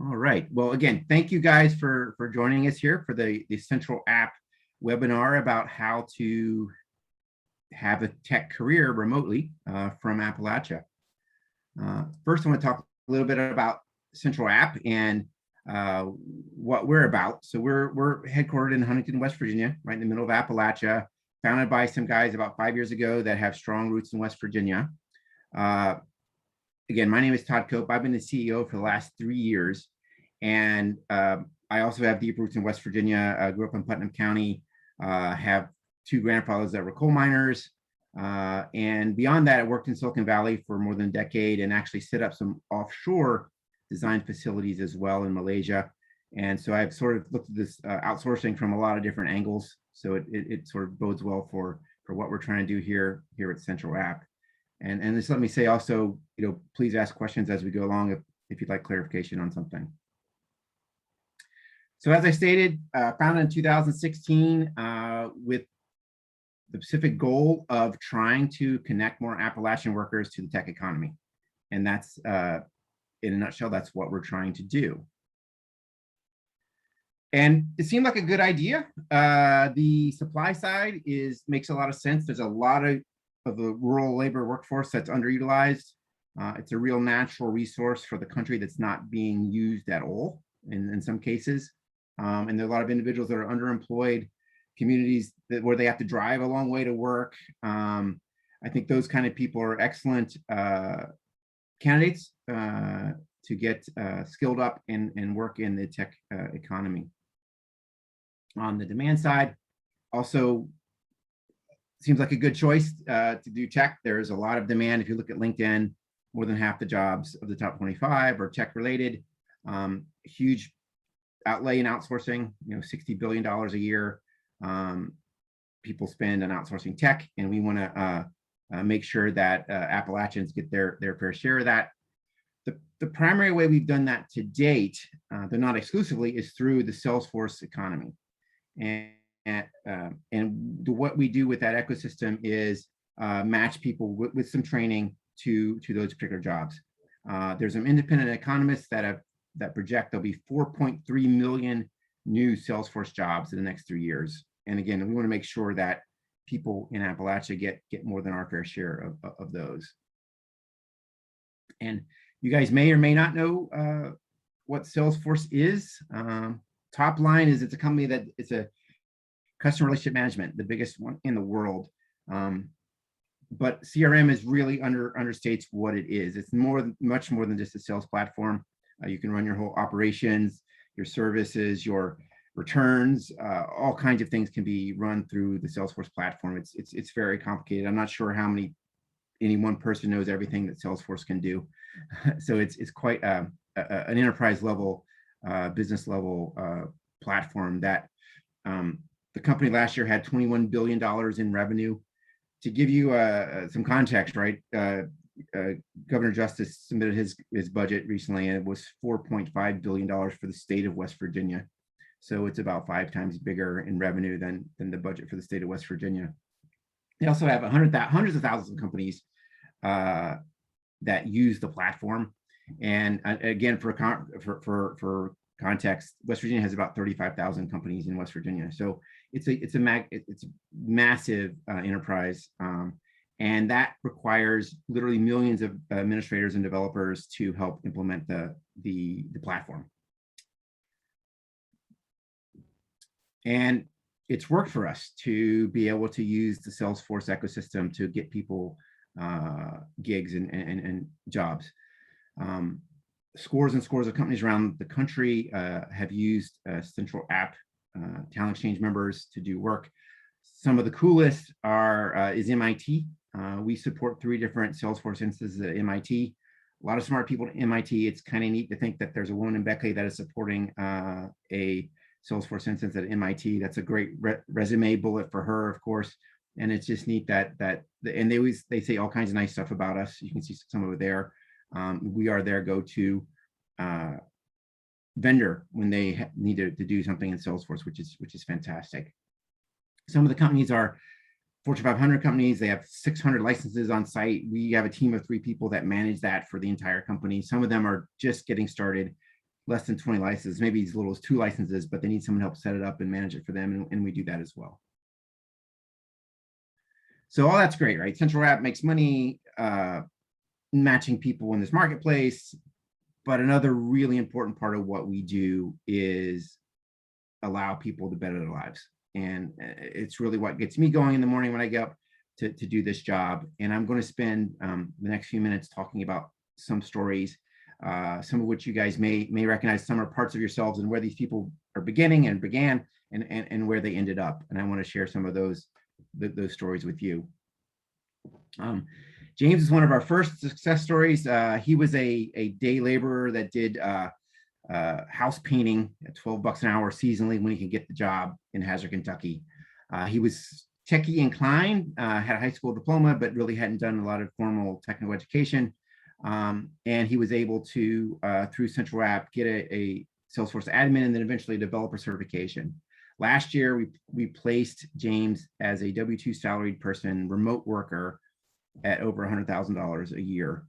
All right. Well, again, thank you guys for joining us here for the CentralApp webinar about how to have a tech career remotely from Appalachia. First, I want to talk a little bit about CentralApp and what we're about. So we're headquartered in Huntington, West Virginia, right in the middle of Appalachia, founded by some guys about 5 years ago that have strong roots in West Virginia. Again, my name is Todd Cope. I've been the CEO for the last 3 years. And I also have deep roots in West Virginia. I grew up in Putnam County, have 2 grandfathers that were coal miners. And beyond that, I worked in Silicon Valley for more than a decade and actually set up some offshore design facilities as well in Malaysia. And so I've sort of looked at this outsourcing from a lot of different angles. So it sort of bodes well for what we're trying to do here at CentralApp. And just let me say also, please ask questions as we go along if you'd like clarification on something. So as I stated, founded in 2016 with the specific goal of trying to connect more Appalachian workers to the tech economy. And that's, in a nutshell, that's what we're trying to do. And it seemed like a good idea. The supply side makes a lot of sense. There's a lot of the rural labor workforce that's underutilized. It's a real natural resource for the country that's not being used at all in some cases. And there are a lot of individuals that are underemployed, communities where they have to drive a long way to work. I think those kind of people are excellent candidates to get skilled up and work in the tech economy. On the demand side, also seems like a good choice to do tech. There's a lot of demand. If you look at LinkedIn, more than half the jobs of the top 25 are tech related. Huge outlay in outsourcing, $60 billion a year. People spend on outsourcing tech, and we want to make sure that Appalachians get their fair share of that. The primary way we've done that to date, though not exclusively, is through the Salesforce economy. And what we do with that ecosystem is match people with some training to those particular jobs. There's some independent economists that project there'll be 4.3 million new Salesforce jobs in the next 3 years. And again, we want to make sure that people in Appalachia get more than our fair share of those. And you guys may or may not know what Salesforce is. Top line is it's a company that it's a customer relationship management, the biggest one in the world. But CRM is really understates what it is. It's much more than just a sales platform. You can run your whole operations, your services, your returns, all kinds of things can be run through the Salesforce platform. It's very complicated. I'm not sure how any one person knows everything that Salesforce can do. So it's quite an enterprise level, business level platform that the company last year had $21 billion in revenue. To give you some context, right? Governor Justice submitted his budget recently, and it was $4.5 billion for the state of West Virginia. So it's about 5 times bigger in revenue than the budget for the state of West Virginia. They also have hundreds of thousands of companies that use the platform. And again, for context, West Virginia has about 35,000 companies in West Virginia. So it's a massive enterprise. And that requires literally millions of administrators and developers to help implement the platform. And it's worked for us to be able to use the Salesforce ecosystem to get people gigs and jobs. Scores and scores of companies around the country have used CentralApp talent exchange members to do work. Some of the coolest is MIT. We support 3 different Salesforce instances at MIT. A lot of smart people at MIT. It's kind of neat to think that there's a woman in Beckley that is supporting a Salesforce instance at MIT. That's a great resume bullet for her, of course. And it's just neat and they say all kinds of nice stuff about us. You can see some of it there. We are their go-to vendor when they need to do something in Salesforce, which is fantastic. Some of the companies are Fortune 500 companies. They have 600 licenses on site. We have a team of 3 people that manage that for the entire company. Some of them are just getting started. less than 20 licenses, maybe as little as 2 licenses, but they need someone to help set it up and manage it for them, and we do that as well. So all that's great, right? CentralApp makes money matching people in this marketplace, but another really important part of what we do is allow people to better their lives. And it's really what gets me going in the morning when I get up to do this job. And I'm going to spend the next few minutes talking about some stories, some of which you guys may recognize. Some are parts of yourselves and where these people are beginning and began, and where they ended up. And I want to share some of those stories with you. James is one of our first success stories. He was a day laborer that did house painting at $12 an hour seasonally when he could get the job in Hazard, Kentucky. He was techie inclined, had a high school diploma, but really hadn't done a lot of formal technical education. And he was able to, through CentralApp, get a Salesforce admin and then eventually a developer certification. Last year, we placed James as a W-2 salaried person, remote worker, at over $100,000 a year.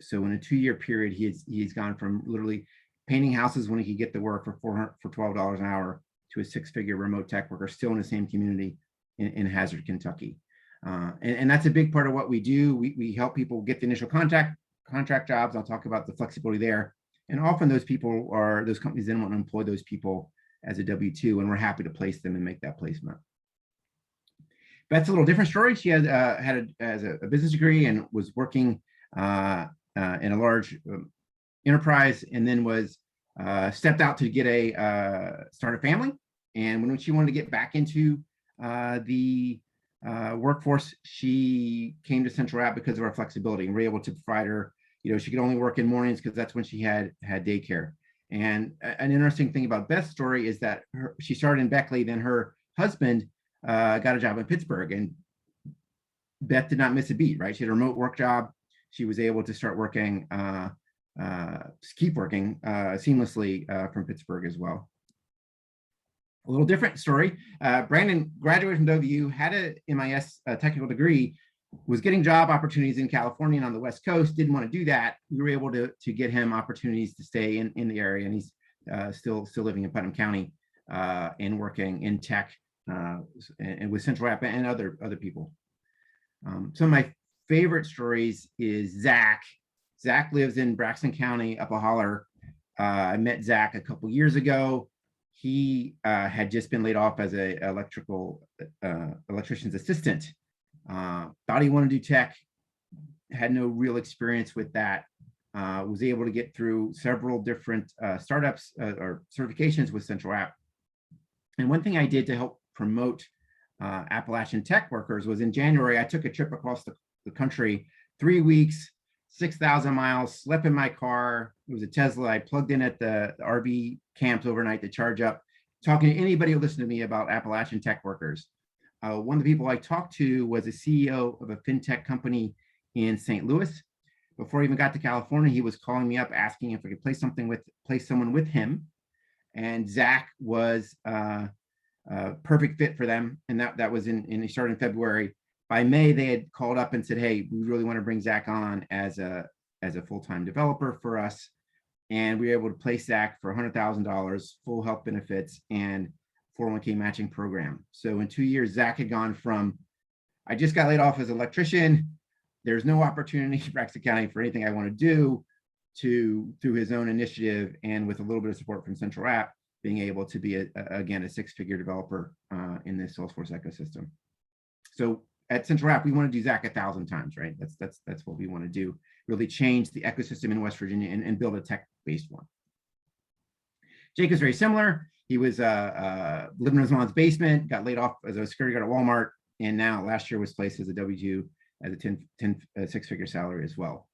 So in a 2-year period, he's gone from literally painting houses when he could get the work for $12 an hour to a 6-figure remote tech worker, still in the same community in Hazard, Kentucky. And that's a big part of what we do. We help people get the initial contract jobs. I'll talk about the flexibility there. And often those companies then want to employ those people as a W-2, and we're happy to place them and make that placement. Beth's a little different story. She had a business degree and was working in a large enterprise, and then was stepped out to get start a family. And when she wanted to get back into the workforce, she came to CentralApp because of our flexibility, and we're able to provide her. She could only work in mornings because that's when she had daycare. And an interesting thing about Beth's story is that she started in Beckley, then her husband got a job in Pittsburgh, and Beth did not miss a beat, right? She had a remote work job. She was able to start working, keep working seamlessly from Pittsburgh as well. A little different story. Brandon graduated from WU, had a MIS technical degree, was getting job opportunities in California and on the West Coast, didn't want to do that. We were able to get him opportunities to stay in the area, and he's still living in Putnam County and working in tech and with CentralApp and other people. Some of my favorite stories is Zach. Zach lives in Braxton County, up a holler. I met Zach a couple years ago. He had just been laid off as a electrician's assistant. Thought he wanted to do tech, had no real experience with that. Was able to get through several different startups or certifications with CentralApp. And one thing I did to help promote Appalachian tech workers was in January, I took a trip across the country, 3 weeks, 6,000 miles, slept in my car. It was a Tesla. I plugged in at the RV camps overnight to charge up, talking to anybody who listened to me about Appalachian tech workers. One of the people I talked to was a CEO of a fintech company in St. Louis. Before I even got to California, he was calling me up asking if I could place someone with him. And Zach was perfect fit for them. And that was he started in February. By May, they had called up and said, hey, we really want to bring Zach on as a full-time developer for us. And we were able to place Zach for $100,000, full health benefits, and 401k matching program. So in 2 years, Zach had gone from, I just got laid off as an electrician, there's no opportunity in Braxton County for anything I want to do, to through his own initiative and with a little bit of support from CentralApp, being able to be again a 6-figure developer in the Salesforce ecosystem. So at CentralApp, we want to do Zach 1,000 times, right? That's what we want to do. Really change the ecosystem in West Virginia and build a tech-based one. Jake is very similar. He was living in his mom's basement, got laid off as a security guard at Walmart, and now last year was placed as a W-2 as a 6-figure salary as well.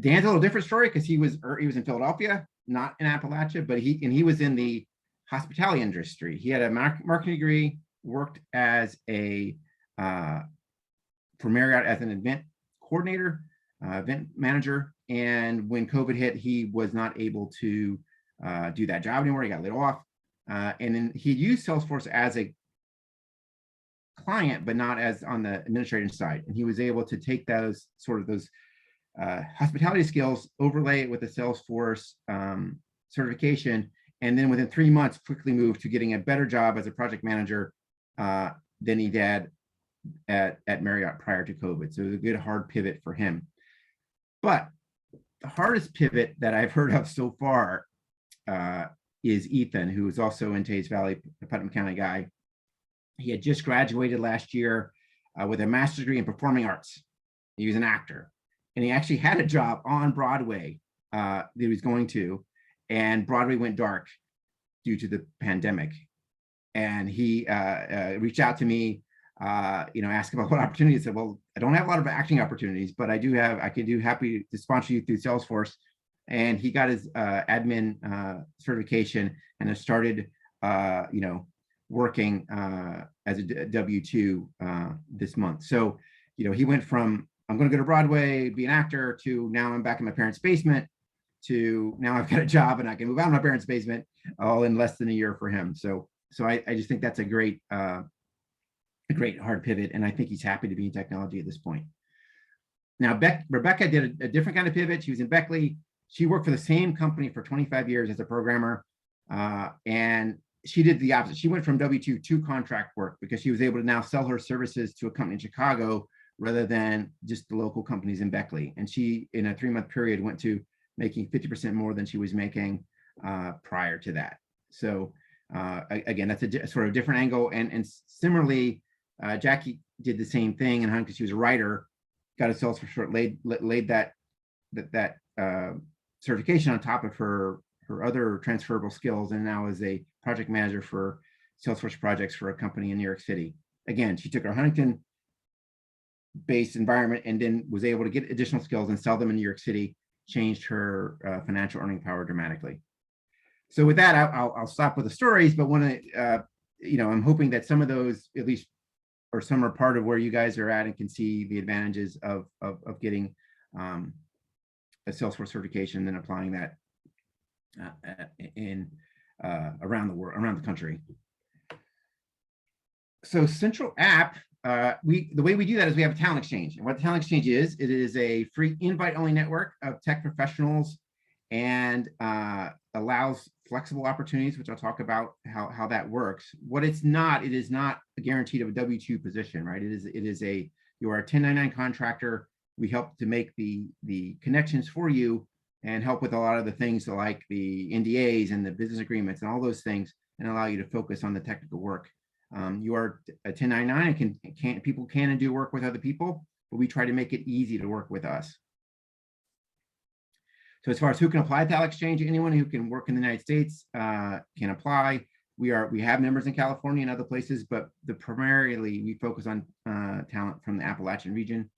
Dan's a little different story because he was in Philadelphia, not in Appalachia, but he was in the hospitality industry. He had a marketing degree, worked as for Marriott as an event coordinator, event manager, and when COVID hit, he was not able to do that job anymore. He got laid off, and then he used Salesforce as a client, but not as on the administrative side. And he was able to take those hospitality skills, overlay it with the Salesforce certification, and then within 3 months quickly moved to getting a better job as a project manager than he did at Marriott prior to COVID. So it was a good hard pivot for him. But the hardest pivot that I've heard of so far is Ethan, who is also in Tays Valley, a Putnam County guy. He had just graduated last year with a master's degree in performing arts. He was an actor, and he actually had a job on Broadway that he was going to, and Broadway went dark due to the pandemic. And he reached out to me, asked about what opportunities. I said, well, I don't have a lot of acting opportunities, but I can do happy to sponsor you through Salesforce. And he got his admin certification and has started, working as a W-2 this month. So, he went from, I'm going to go to Broadway, be an actor, to now I'm back in my parents' basement, to now I've got a job and I can move out of my parents' basement, all in less than a year for him. So I just think that's a great hard pivot, and I think he's happy to be in technology at this point. Now, Rebecca did a different kind of pivot. She was in Beckley. She worked for the same company for 25 years as a programmer, and she did the opposite. She went from W-2 to contract work because she was able to now sell her services to a company in Chicago rather than just the local companies in Beckley. And she, in a 3-month period, went to making 50% more than she was making prior to that. So again, that's a sort of different angle. And similarly, Jackie did the same thing, and because she was a writer, got a Salesforce, laid that certification on top of her other transferable skills, and now is a project manager for Salesforce projects for a company in New York City. Again, she took her Huntington-based environment and then was able to get additional skills and sell them in New York City, changed her financial earning power dramatically. So with that, I'll stop with the stories, but I'm hoping that some of those, at least, or some are part of where you guys are at and can see the advantages of getting a Salesforce certification and then applying that around the world, around the country. So CentralApp, the way we do that is we have a talent exchange. And what the talent exchange is, it is a free invite-only network of tech professionals, and allows flexible opportunities, which I'll talk about how that works. What it's not, it is not a guaranteed of a W-2 position, right? You are a 1099 contractor. We help to make the connections for you and help with a lot of the things like the NDAs and the business agreements and all those things, and allow you to focus on the technical work. You are a 1099, and people can and do work with other people, but we try to make it easy to work with us. So as far as who can apply to Talent Exchange, anyone who can work in the United States can apply. We have members in California and other places, but primarily we focus on talent from the Appalachian region.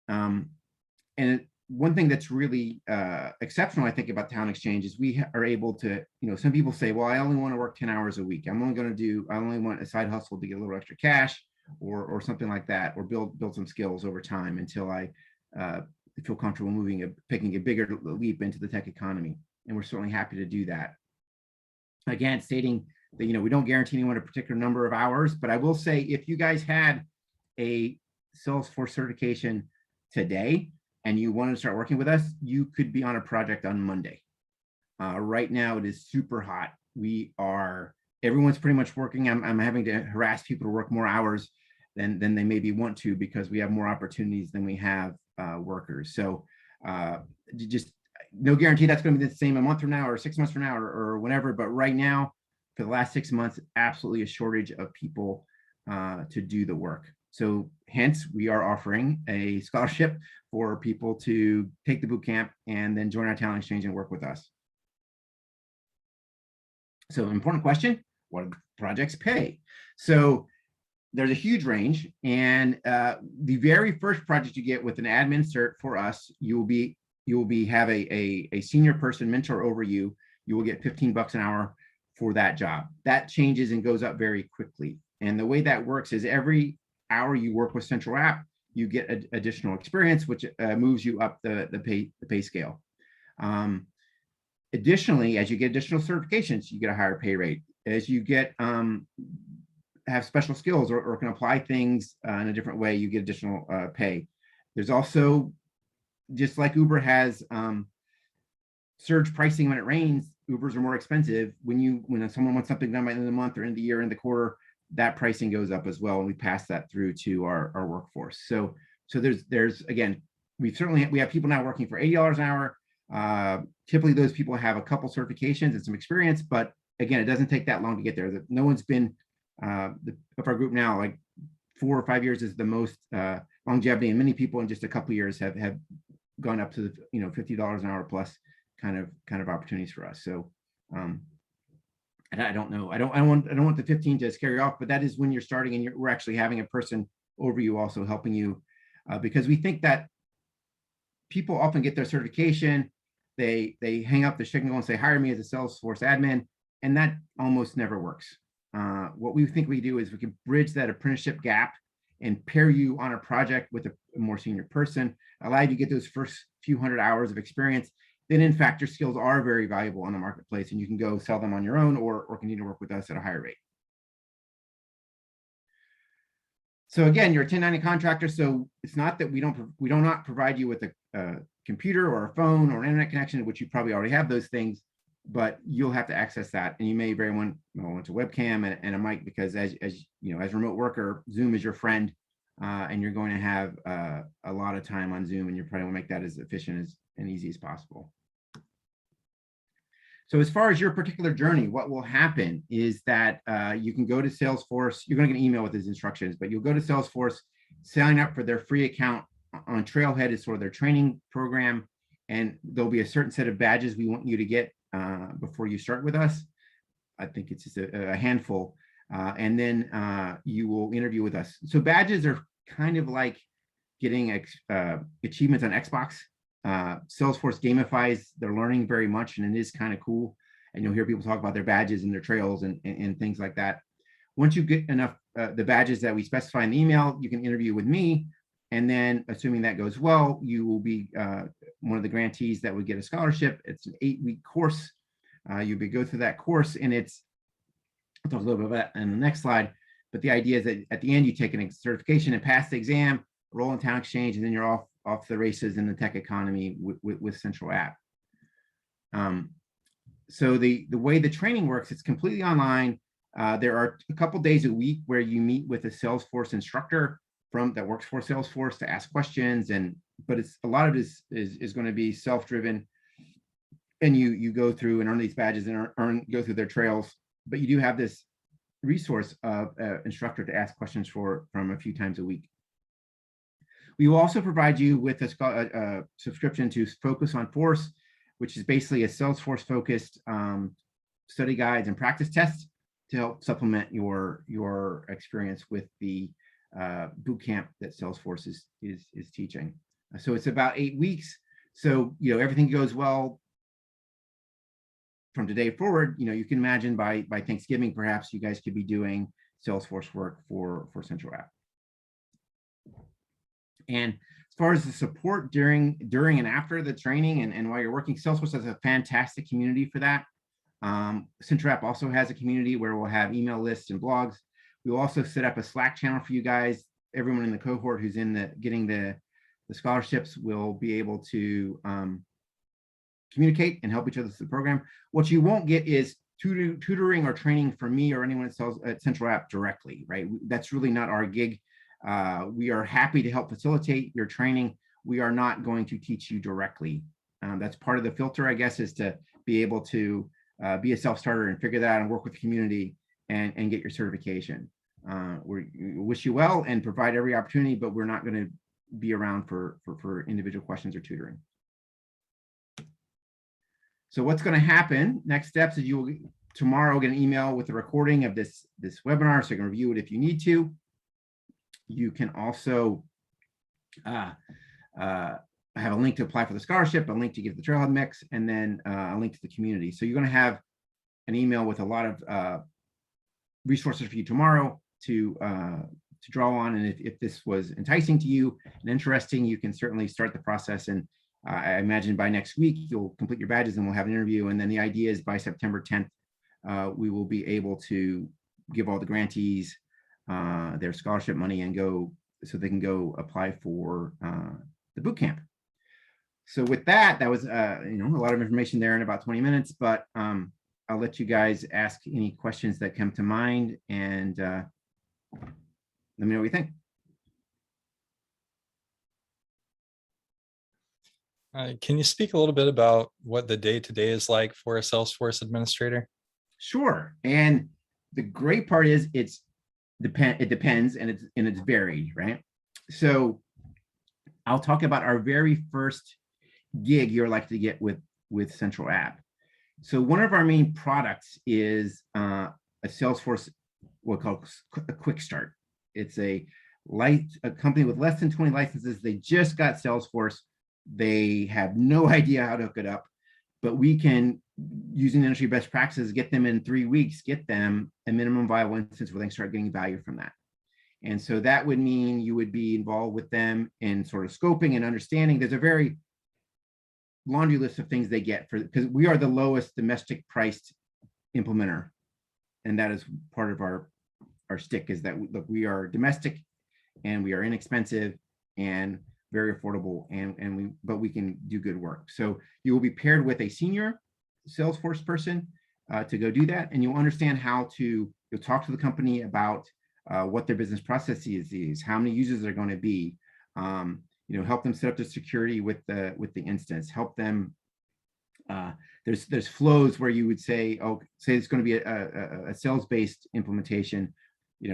And one thing that's really exceptional, I think, about Talent Exchange is we are able to, some people say, well, I only want to work 10 hours a week. I only want a side hustle to get a little extra cash or something like that, or build some skills over time until I feel comfortable picking a bigger leap into the tech economy. And we're certainly happy to do that. Again, stating that, we don't guarantee anyone a particular number of hours, but I will say, if you guys had a Salesforce certification today and you wanted to start working with us, you could be on a project on Monday. Right now it is super hot. Everyone's pretty much working. I'm having to harass people to work more hours than they maybe want to, because we have more opportunities than we have workers. So just no guarantee that's going to be the same a month from now or 6 months from now or whenever. But right now, for the last 6 months, absolutely a shortage of people to do the work. So hence, we are offering a scholarship for people to take the boot camp and then join our talent exchange and work with us. So important question, what do projects pay? So there's a huge range, and the very first project you get with an admin cert for us, you will have a senior person mentor over you. You will get $15 an hour for that job. That changes and goes up very quickly. And the way that works is every hour you work with CentralApp, you get additional experience, which moves you up the pay scale. Additionally, as you get additional certifications, you get a higher pay rate. As you have special skills or can apply things in a different way, you get additional pay. There's also, just like Uber has surge pricing when it rains. Ubers are more expensive. When someone wants something done by the end of the month or end of the year, end of the quarter, that pricing goes up as well, and we pass that through to our workforce. So there's again, we have people now working for $80 an hour. Typically, those people have a couple certifications and some experience, but again, it doesn't take that long to get there. No one's been of our group now, like 4 or 5 years is the most longevity, and many people in just a couple of years have gone up to the $50 an hour plus kind of opportunities for us. So and I don't know, I don't want the 15 to scare you off, but that is when you're starting and we're actually having a person over you also helping you, because we think that people often get their certification, they hang up the shingle and say, hire me as a Salesforce admin, and that almost never works. What we think we do is we can bridge that apprenticeship gap and pair you on a project with a more senior person, allow you to get those first few hundred hours of experience. Then in fact, your skills are very valuable on the marketplace, and you can go sell them on your own or continue to work with us at a higher rate. So again, you're a 1090 contractor, so it's not that we do not provide you with a computer or a phone or an internet connection, which you probably already have those things, but you'll have to access that, and you may very want a webcam and a mic, because as you know, as a remote worker, Zoom is your friend, and you're going to have a lot of time on Zoom, and you're probably want to make that as efficient and easy as possible. So as far as your particular journey, what will happen is that you can go to Salesforce. You're going to get an email with these instructions, but you'll go to Salesforce, sign up for their free account on Trailhead is sort of their training program, and there'll be a certain set of badges we want you to get before you start with us. I think it's just a handful, and then you will interview with us. So badges are kind of like getting achievements on Xbox. Salesforce gamifies their learning very much, and it is kind of cool. And you'll hear people talk about their badges and their trails and things like that. Once you get enough the badges that we specify in the email, you can interview with me. And then, assuming that goes well, you will be one of the grantees that would get a scholarship. It's an 8-week course. You'll go through that course, and I'll talk a little bit about that in the next slide. But the idea is that at the end, you take a certification and pass the exam, roll in Town Exchange, and then you're off the races in the tech economy with CentralApp. So the way the training works, it's completely online. There are a couple days a week where you meet with a Salesforce instructor that works for Salesforce to ask questions, but a lot of it is going to be self-driven, and you go through and earn these badges and go through their trails. But you do have this resource of instructor to ask questions from a few times a week. We will also provide you with a subscription to Focus on Force, which is basically a Salesforce-focused study guides and practice tests to help supplement your experience with the boot camp that Salesforce is teaching. So it's about 8 weeks. So everything goes well from today forward. You can imagine by Thanksgiving, perhaps you guys could be doing Salesforce work for CentralApp. And as far as the support during and after the training and while you're working, Salesforce has a fantastic community for that. CentralApp also has a community where we'll have email lists and blogs. We will also set up a Slack channel for you guys. Everyone in the cohort who's getting the scholarships will be able to communicate and help each other through the program. What you won't get is tutoring or training from me or anyone at CentralApp directly, right? That's really not our gig. We are happy to help facilitate your training. We are not going to teach you directly. That's part of the filter, I guess, is to be able to be a self-starter and figure that out and work with the community and get your certification. We wish you well and provide every opportunity, but we're not going to be around for individual questions or tutoring. So what's going to happen? Next steps is you will tomorrow get an email with a recording of this webinar, so you can review it if you need to. You can also have a link to apply for the scholarship, a link to get the Trailhead mix, and then a link to the community. So you're going to have an email with a lot of resources for you tomorrow to draw on. And if this was enticing to you and interesting, you can certainly start the process. And I imagine by next week, you'll complete your badges and we'll have an interview. And then the idea is by September 10th, we will be able to give all the grantees their scholarship money and so they can go apply for the boot camp. So with that, that was a lot of information there in about 20 minutes, but I'll let you guys ask any questions that come to mind, and let me know what you think. Can you speak a little bit about what the day-to-day is like for a Salesforce administrator? Sure. And the great part is it depends, and it's varied, right? So I'll talk about our very first gig you're likely to get with CentralApp. So one of our main products is a Salesforce, what we call a quick start. It's a company with less than 20 licenses. They just got Salesforce. They have no idea how to hook it up, but we can, using industry best practices, get them in 3 weeks, get them a minimum viable instance where they can start getting value from that. And so that would mean you would be involved with them in sort of scoping and understanding. There's a very laundry list of things they get because we are the lowest domestic priced implementer. And that is part of our stick, is that look, we are domestic and we are inexpensive and very affordable, but we can do good work. So you will be paired with a senior Salesforce person to go do that, and you'll understand you'll talk to the company about what their business processes is, how many users they're going to be, help them set up the security with the instance, help them. There's flows where you would say, say it's going to be a sales-based implementation.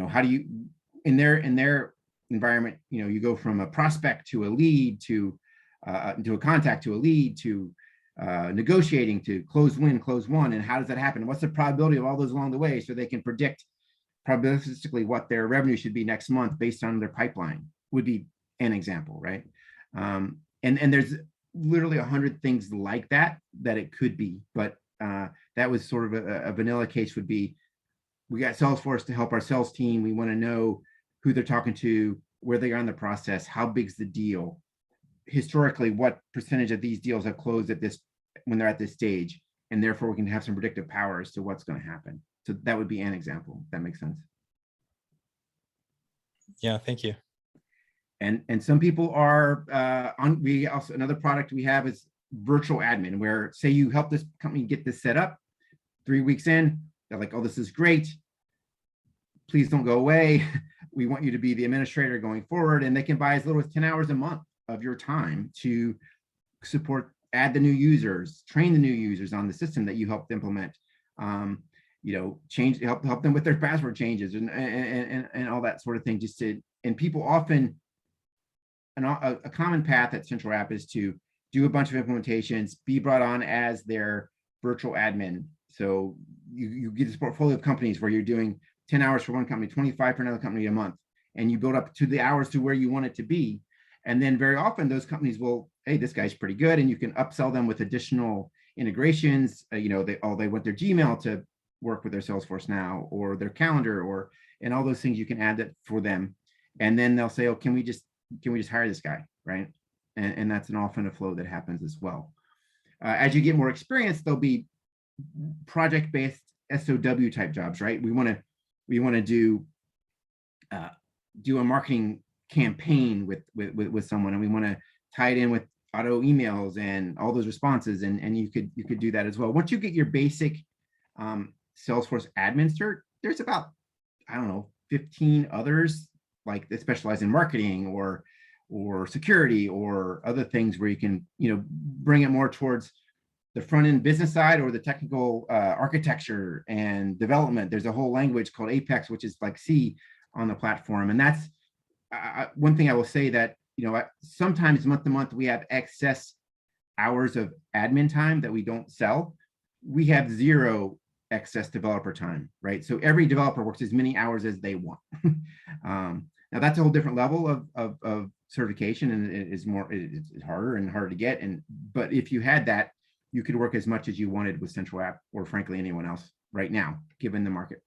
How do you, in their environment, you go from a prospect to a lead to a contact to a lead to negotiating to close won, and how does that happen? What's the probability of all those along the way, so they can predict probabilistically what their revenue should be next month based on their pipeline, would be an example, right? And there's literally 100 things like that it could be, but that was sort of a vanilla case. Would be, we got Salesforce to help our sales team. We want to know who they're talking to, where they are in the process, how big's the deal, historically, what percentage of these deals have closed when they're at this stage, and therefore we can have some predictive power as to what's going to happen. So that would be an example, if that makes sense. Yeah, thank you. And some people are we also, another product we have is virtual admin, where say you help this company get this set up, 3 weeks in, they're like, oh, this is great, please don't go away. We want you to be the administrator going forward. And they can buy as little as 10 hours a month of your time to support, add the new users, train the new users on the system that you helped implement, change, help them with their password changes and all that sort of thing. And people often, a common path at CentralApp is to do a bunch of implementations, be brought on as their virtual admin. So you get this portfolio of companies where you're doing 10 hours for one company, 25 for another company a month, and you build up to the hours to where you want it to be. And then very often those companies will, hey, this guy's pretty good, and you can upsell them with additional integrations. They want their Gmail to work with their Salesforce now, or their calendar, and all those things you can add that for them. And then they'll say, oh, can we just hire this guy, right? And that's often a flow that happens as well. As you get more experience, there'll be project-based SOW type jobs, right? We want to do a marketing campaign with someone, and we want to tie it in with auto emails and all those responses, and you could do that as well. Once you get your basic Salesforce admin cert, there's about, I don't know, 15 others like that specialize in marketing or security or other things where you can bring it more towards the front end business side or the technical architecture and development. There's a whole language called Apex, which is like C on the platform. And that's one thing I will say, that sometimes month to month we have excess hours of admin time that we don't sell. We have 0 excess developer time, right? So every developer works as many hours as they want. Now that's a whole different level of certification, and it's harder and harder to get. But if you had that, you could work as much as you wanted with CentralApp, or frankly anyone else right now, given the market.